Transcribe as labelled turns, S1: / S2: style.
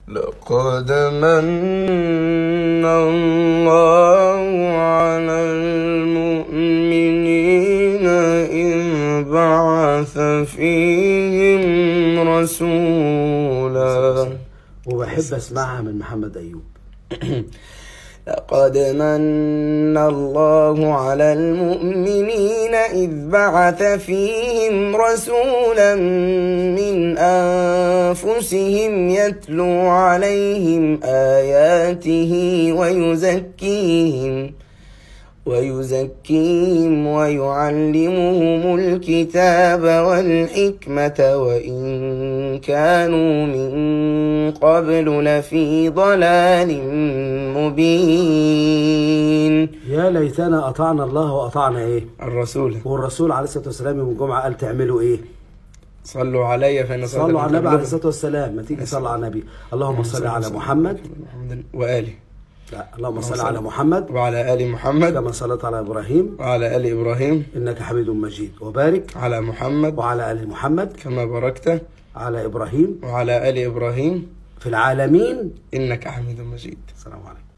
S1: لقد من الله على المؤمنين إذ بعث فيهم رسولا.
S2: وبحب اسمعها من محمد أيوب.
S1: لقد من الله على المؤمنين إذ بعث فيهم رسولا من أنفسهم يتلو عليهم آياته ويزكيهم ويعلمهم الكتاب والحكمة وإن كانوا من قبل لفي ضلال مبين.
S2: يا ليتنا أطعنا الله وأطعنا إيه؟
S1: الرسول.
S2: والرسول عليه الصلاة والسلام يوم الجمعة قال تعملوا إيه؟
S1: صلوا علي فإن
S2: صلوا على النبي عليه الصلاة والسلام. ما تيجي صلى على النبي. اللهم صل على محمد
S1: وآله.
S2: لا، اللهم صل على محمد
S1: وعلى آل محمد
S2: كما صليت على إبراهيم
S1: وعلى آل إبراهيم
S2: إنك حميد مجيد. وبارك
S1: على محمد
S2: وعلى آل محمد
S1: كما باركت
S2: على إبراهيم
S1: وعلى آل إبراهيم
S2: في العالمين
S1: إنك حميد مجيد.
S2: السلام عليكم.